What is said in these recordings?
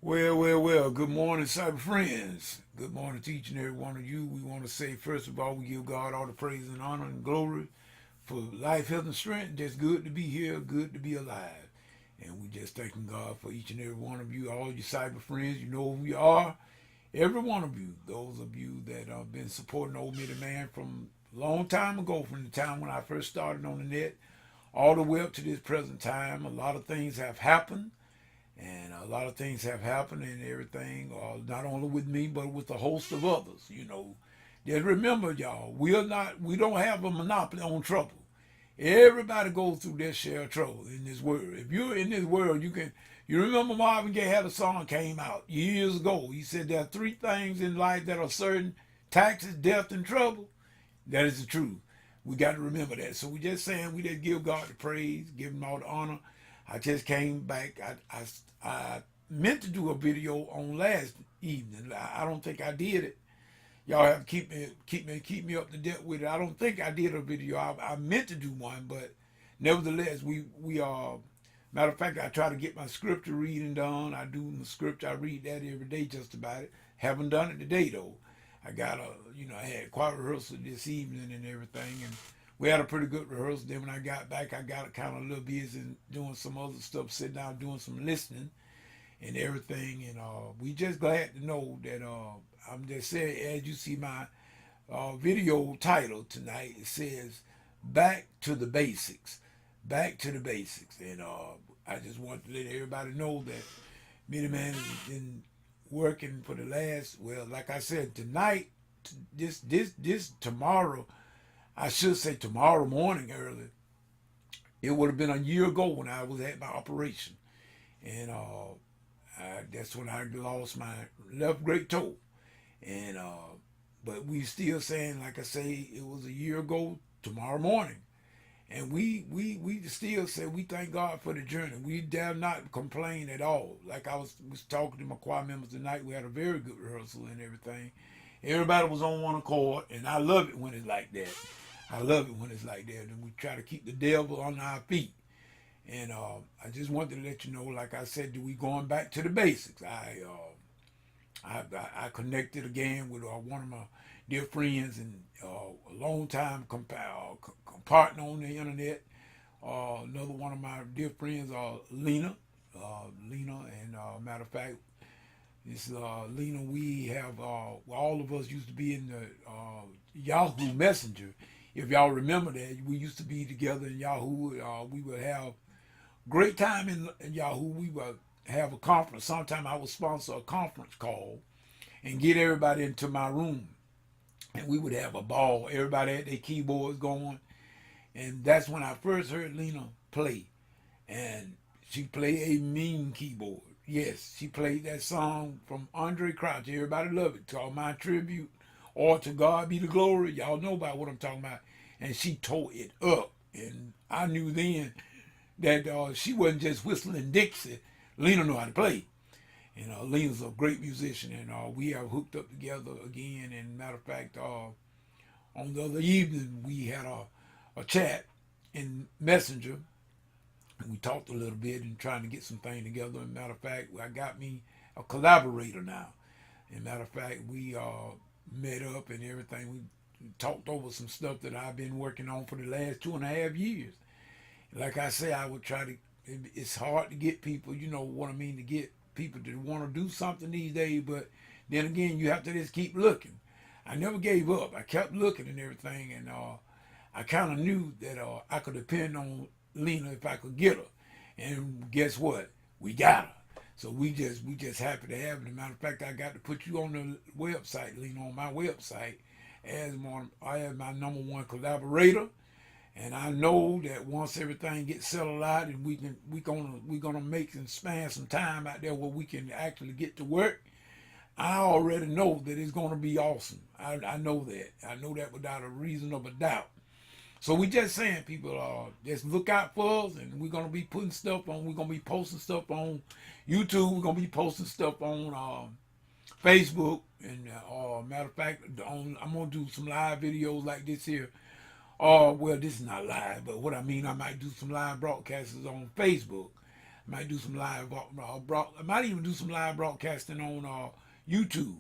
Well. Good morning, cyber friends. Good morning to each and every one of you. We want to say, first of all, we give God all the praise and honor and glory for life, health, and strength. Just good to be here, good to be alive. And we just thanking God for each and every one of you, all you cyber friends. You know who we are. Every one of you, those of you that have been supporting Old Meter Man from a long time ago, from the time when I first started on the net, all the way up to this present time. A lot of things have happened and a lot of things have happened and everything, not only with me but with a host of others. Just remember, y'all, we don't have a monopoly on trouble. Everybody goes through their share of trouble in this world. If you're in this world, you remember Marvin Gaye had a song came out years ago. He said there are three things in life that are certain: taxes, death, and trouble. That is the truth. We got to remember that. So we just saying, we just give God the praise, give him all the honor. I just came back. I meant to do a video on last evening. I don't think I did it. Y'all have to keep me up to date with it. I don't think I did a video. I meant to do one, but nevertheless, we are. Matter of fact, I try to get my scripture reading done. I do my scripture. I read that every day, just about it. Haven't done it today though. I had choir rehearsal this evening and everything, and we had a pretty good rehearsal. Then when I got back, I got kind of a little busy doing some other stuff, sitting down doing some listening and everything. And we just glad to know that I'm just saying, as you see my video title tonight, it says "Back to the Basics." Back to the basics, and I just want to let everybody know that Mini Man has been working for the last, well, like I said, tonight, this tomorrow, I should say tomorrow morning early. It would have been a year ago when I was at my operation, and that's when I lost my left great toe, and but we still saying, like I say, it was a year ago tomorrow morning. And we still say we thank God for the journey. We dare not complain at all. Like I was talking to my choir members tonight. We had a very good rehearsal and everything. Everybody was on one accord, and I love it when it's like that. I love it when it's like that. And we try to keep the devil on our feet. And I just wanted to let you know, like I said, we going back to the basics. I connected again with one of my dear friends and a long time partner on the internet. Another one of my dear friends, Lena. Lena, and matter of fact, this Lena, we have all of us used to be in the Yahoo Messenger. If y'all remember that, we used to be together in Yahoo. We would have great time in Yahoo. We would have a conference. Sometime I would sponsor a conference call and get everybody into my room, and we would have a ball. Everybody had their keyboards going, and that's when I first heard Lena play. And she played a mean keyboard. Yes, she played that song from Andre Crouch. Everybody love it. Called My Tribute or To God Be the Glory. Y'all know about what I'm talking about. And she tore it up. And I knew then that she wasn't just whistling Dixie. Lena knew how to play. And Lena's a great musician, and we have hooked up together again. And matter of fact, on the other evening, we had a chat in Messenger, and we talked a little bit and trying to get some things together. And matter of fact, I got me a collaborator now. And matter of fact, we met up and everything. We talked over some stuff that I've been working on for the last 2.5 years. Like I say, I would try to. It's hard to get people, you know what I mean, to get people to want to do something these days. But then again, you have to just keep looking. I never gave up. I kept looking and everything, and I kind of knew that I could depend on Lena if I could get her. And guess what? We got her. So we just happy to have it. As a matter of fact, I got to put you on the website, Lena, on my website as my number one collaborator. And I know that once everything gets settled out, and we're gonna make and span some time out there where we can actually get to work. I already know that it's gonna be awesome. I know that. I know that without a reasonable doubt. So we just saying, people, just look out for us, and we're gonna be putting stuff on. We're gonna be posting stuff on YouTube. We're gonna be posting stuff on Facebook, and matter of fact, I'm gonna do some live videos like this here. Well, this is not live, but what I mean, I might do some live broadcasts on Facebook. Might do some live, I might even do some live broadcasting on YouTube.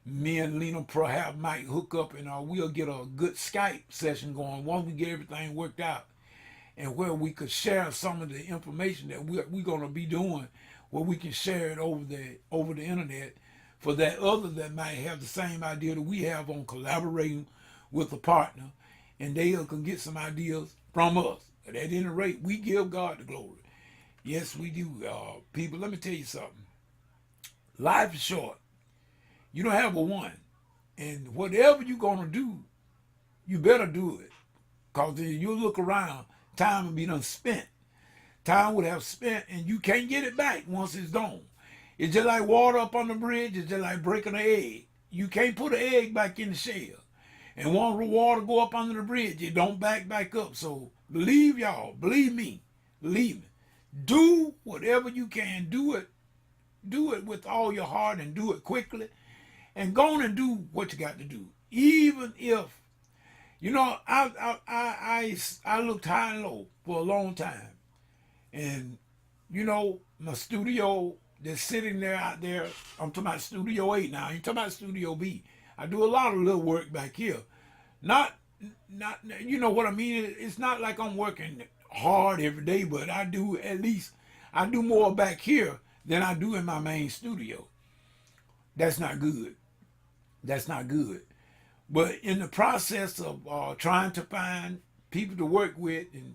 Me and Lena perhaps might hook up and we'll get a good Skype session going once we get everything worked out, and where we could share some of the information that we're going to be doing, where we can share it over the internet for that other that might have the same idea that we have on collaborating with a partner, and they can get some ideas from us. At any rate, we give God the glory. Yes, we do. People, let me tell you something. Life is short. You don't have a one. And whatever you're going to do, you better do it. Because if you look around, time will be done spent. Time would have spent, and you can't get it back once it's gone. It's just like water up on the bridge. It's just like breaking an egg. You can't put an egg back in the shell. And once the water go up under the bridge, it don't back up. So believe y'all, believe me, do whatever you can. Do it with all your heart and do it quickly. And go on and do what you got to do. Even if, I looked high and low for a long time. And, my studio that's sitting there out there, I'm talking about Studio 8 now. I ain't talking about Studio B. I do a lot of little work back here. Not, you know what I mean? It's not like I'm working hard every day, but I do more back here than I do in my main studio. That's not good. That's not good. But in the process of trying to find people to work with, and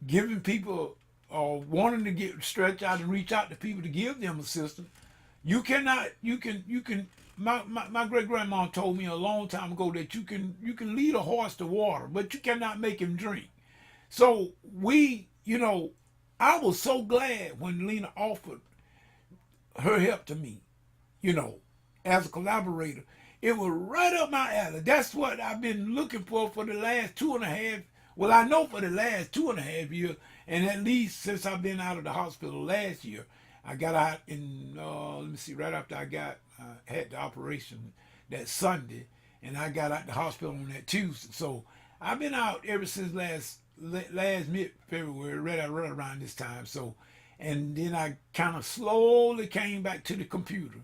giving people, wanting to stretch out and reach out to people to give them assistance, you can. My great grandma told me a long time ago that you can lead a horse to water, but you cannot make him drink. So I was so glad when Lena offered her help to me, as a collaborator. It was right up my alley. That's what I've been looking for the last 2.5. Well, I know for the last 2.5 years, and at least since I've been out of the hospital last year. I got out in right after I had the operation that Sunday, and I got out the hospital on that Tuesday. So I've been out ever since last mid-February, right around this time. So, and then I kind of slowly came back to the computer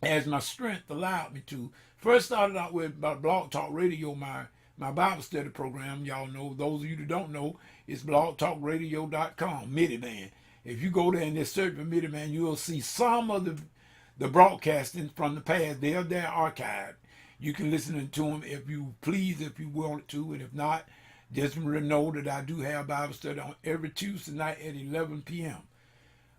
as my strength allowed me to. First started out with Blog Talk Radio, my Bible study program. Y'all know, those of you that don't know, it's blogtalkradio.com, Miniman. If you go there and just search for Miniman, you'll see some of the broadcasting from the past. They're archived. You can listen to them if you please, if you want to, and if not, just know that I do have Bible study on every Tuesday night at 11 p.m.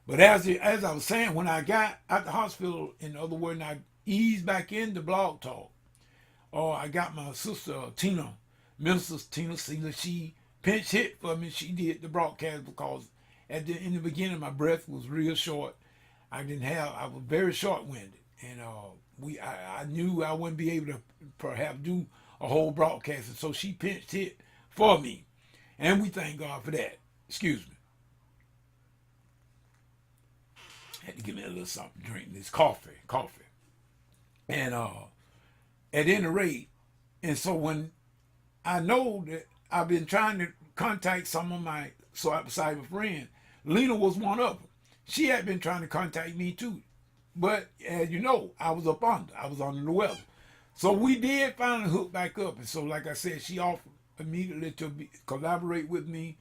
But as I was saying, when I got out the hospital, in other words, I eased back into Blog Talk, I got my sister Tina, Minister Tina Sealer. She pinch hit for me. She did the broadcast because in the beginning my breath was real short. I was very short-winded, and I knew I wouldn't be able to perhaps do a whole broadcast, and so she pinch hit for me, and we thank God for that. Excuse me. Had to give me a little something to drink. This coffee. And at any rate, and so when I know that I've been trying to contact some of my cyber friends, Lena was one of them. She had been trying to contact me too. But as you know, I was under the weather. So we did finally hook back up. And so, like I said, she offered immediately to collaborate with me.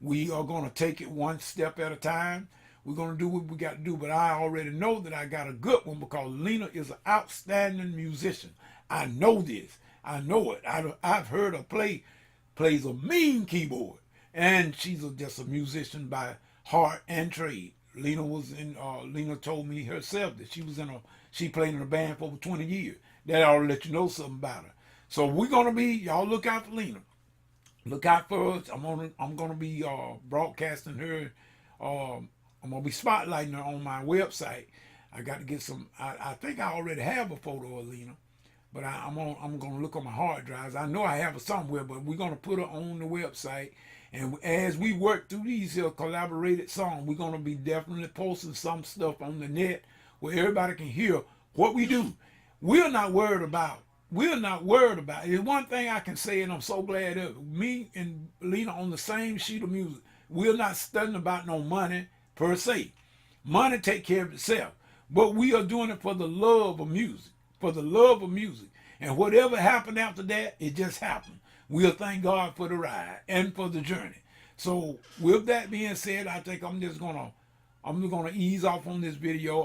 We are going to take it one step at a time. We're going to do what we got to do. But I already know that I got a good one because Lena is an outstanding musician. I know this. I know it. I've heard her plays a mean keyboard. And she's just a musician by heart and trade. Lena told me herself that she played in a band for over 20 years. That ought to let you know something about her. So we're going to y'all look out for Lena. Look out for us. I'm gonna be broadcasting her. I'm gonna be spotlighting her on my website. I got to get some. I think I already have a photo of Lena, but I'm gonna look on my hard drives. I know I have her somewhere, but we're gonna put her on the website. And as we work through these collaborated songs, we're gonna be definitely posting some stuff on the net where everybody can hear what we do. We're not worried about. It's one thing I can say, and I'm so glad of it. Me and Lena on the same sheet of music. we're not studying about no money per se. Money take care of itself. But we are doing it for the love of music. For the love of music. And whatever happened after that, it just happened. We'll thank God for the ride and for the journey. So with that being said, I think I'm just gonna ease off on this video.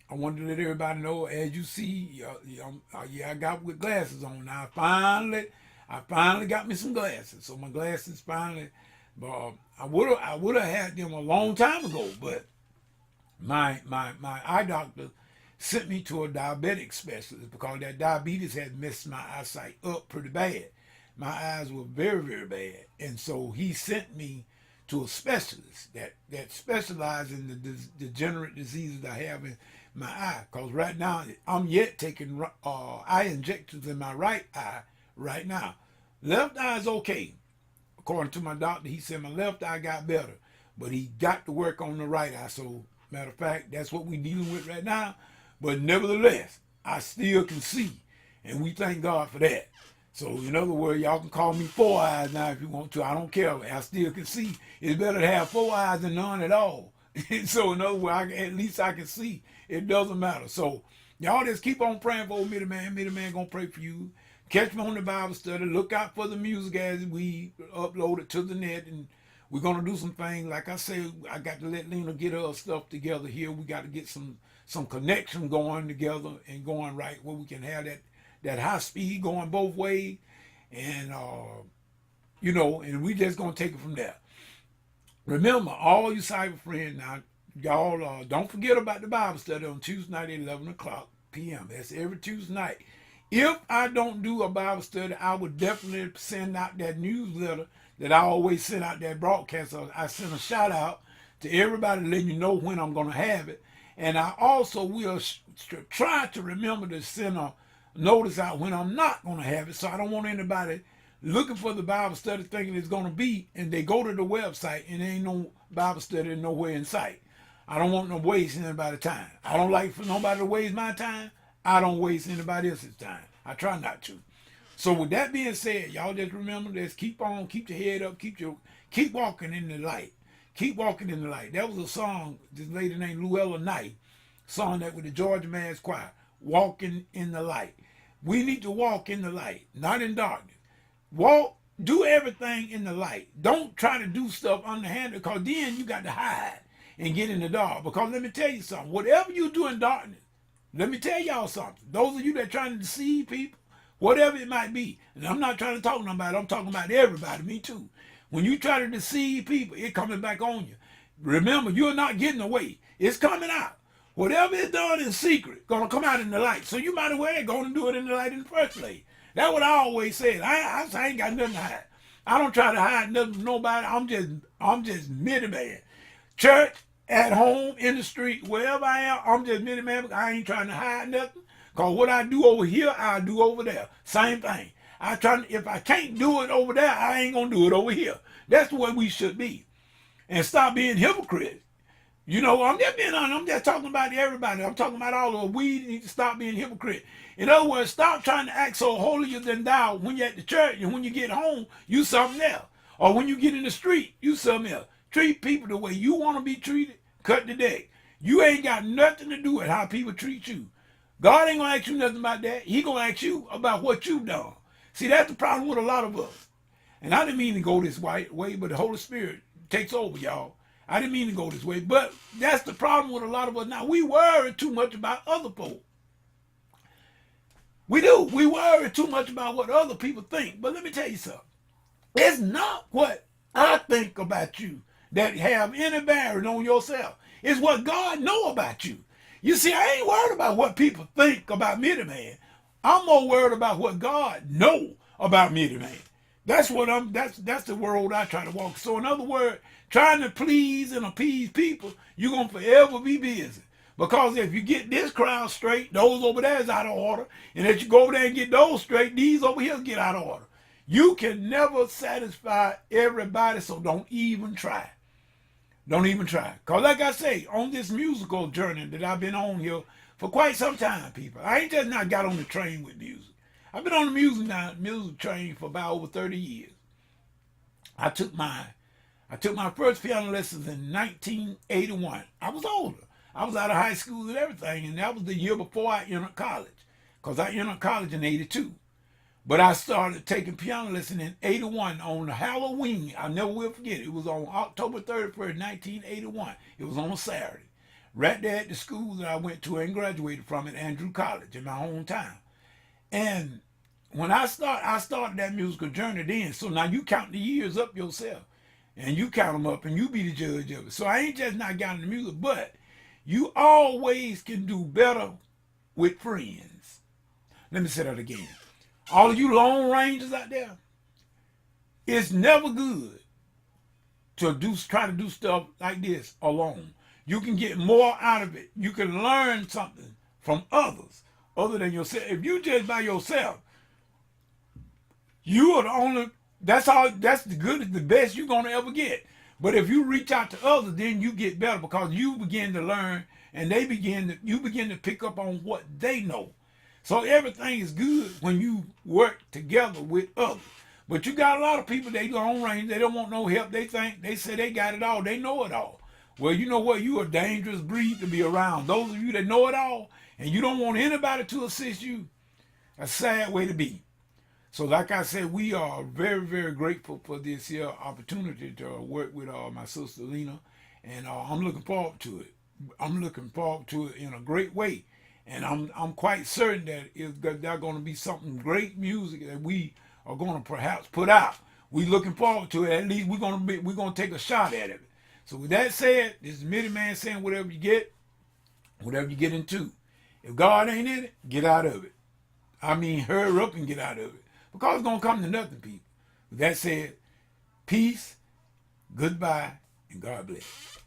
I wanted to let everybody know, as you see, yeah, I got with glasses on now. I finally got me some glasses. So my glasses finally, but I would have had them a long time ago, but my eye doctor sent me to a diabetic specialist because that diabetes had messed my eyesight up pretty bad. My eyes were very, very bad. And so he sent me to a specialist that specializes in the degenerate diseases I have in my eye. Because right now, I'm yet taking eye injections in my right eye right now. Left eye is okay. According to my doctor, he said my left eye got better. But he got to work on the right eye. So, matter of fact, that's what we're dealing with right now. But nevertheless, I still can see. And we thank God for that. So, in other words, y'all can call me four eyes now if you want to. I don't care. I still can see. It's better to have four eyes than none at all. So, in other words, at least I can see. It doesn't matter. So, y'all just keep on praying for old Mitty Man. Mitty Man going to pray for you. Catch me on the Bible study. Look out for the music as we upload it to the net. And we're going to do some things. Like I said, I got to let Lena get her stuff together here. We got to get some connection going together and going right where we can have that high speed going both ways. And, and we just going to take it from there. Remember, all you cyber friends now, y'all don't forget about the Bible study on Tuesday night at 11 o'clock p.m. That's every Tuesday night. If I don't do a Bible study, I would definitely send out that newsletter that I always send out, that broadcast. I send a shout out to everybody letting you know when I'm going to have it. And I also will try to remember to send a notice out when I'm not going to have it. So I don't want anybody looking for the Bible study thinking it's going to be, and they go to the website and there ain't no Bible study nowhere in sight. I don't want no wasting anybody's time. I don't like for nobody to waste my time. I don't waste anybody else's time. I try not to. So with that being said, y'all just remember this. Keep on, keep your head up, keep walking in the light. Keep walking in the light. That was a song, this lady named Luella Knight, song that with the Georgia Mass Choir, Walking in the Light. We need to walk in the light, not in darkness. Walk, do everything in the light. Don't try to do stuff underhanded, because then you got to hide and get in the dark. Because let me tell you something, whatever you do in darkness, let me tell y'all something. Those of you that trying to deceive people, whatever it might be, and I'm not trying to talk to nobody, I'm talking about everybody, me too. When you try to deceive people, it's coming back on you. Remember, you're not getting away. It's coming out. Whatever is done in secret, gonna come out in the light. So you might as well go and do it in the light in the first place. That's what I always said. I ain't got nothing to hide. I don't try to hide nothing from nobody. I'm just Mitty Man. Church, at home, in the street, wherever I am, I'm just Mitty Man. I ain't trying to hide nothing. Cause what I do over here, I do over there. Same thing. If I can't do it over there, I ain't gonna do it over here. That's the way we should be. And stop being hypocrites. You know, I'm just being honest. I'm just talking about everybody. I'm talking about all of us. We need to stop being hypocrite. In other words, stop trying to act so holier than thou when you're at the church, and when you get home, you something else. Or when you get in the street, you something else. Treat people the way you want to be treated. Cut the deck. You ain't got nothing to do with how people treat you. God ain't going to ask you nothing about that. He going to ask you about what you've done. See, that's the problem with a lot of us. And I didn't mean to go this way, but the Holy Spirit takes over, y'all. I didn't mean to go this way, but that's the problem with a lot of us now. We worry too much about other folk. We do. We worry too much about what other people think. But let me tell you something. It's not what I think about you that have any bearing on yourself. It's what God know about you. You see, I ain't worried about what people think about Mitty Man. I'm more worried about what God know about Mitty Man. That's what that's the world I try to walk. So in other words, trying to please and appease people, you're gonna forever be busy. Because if you get this crowd straight, those over there is out of order. And if you go over there and get those straight, these over here get out of order. You can never satisfy everybody, so don't even try. Don't even try. Because like I say, on this musical journey that I've been on here for quite some time, people, I ain't just not got on the train with music. I've been on the music train for about over 30 years. I took my I took my first piano lessons in 1981. I was older. I was out of high school and everything, and that was the year before I entered college, because I entered college in 82. But I started taking piano lessons in 81 on Halloween. I never will forget it. It was on October 31st, 1981. It was on a Saturday. Right there at the school that I went to and graduated from at Andrew College in my hometown. And when I started that musical journey then. So now you count the years up yourself. And you count them up and you be the judge of it. So I ain't just not got into music, but you always can do better with friends. Let me say that again. All of you Lone Rangers out there, it's never good to try to do stuff like this alone. You can get more out of it. You can learn something from others other than yourself. If you just by yourself, you are the only, that's the good, the best you're gonna ever get. But if you reach out to others, then you get better, because you begin to learn and you begin to pick up on what they know. So everything is good when you work together with others. But you got a lot of people, they Lone Ranger, they don't want no help. They say they got it all, they know it all. Well, you know what? You're a dangerous breed to be around. Those of you that know it all and you don't want anybody to assist you, a sad way to be. So like I said, we are very, very grateful for this here opportunity to work with my sister Lena. And I'm looking forward to it. I'm looking forward to it in a great way. And I'm quite certain that there's going to be something great music that we are going to perhaps put out. We looking forward to it. At least we're going to take a shot at it. So with that said, this is Mitty Man saying whatever you get into. If God ain't in it, get out of it. I mean, hurry up and get out of it. Because it's going to come to nothing, people. With that said, peace, goodbye, and God bless.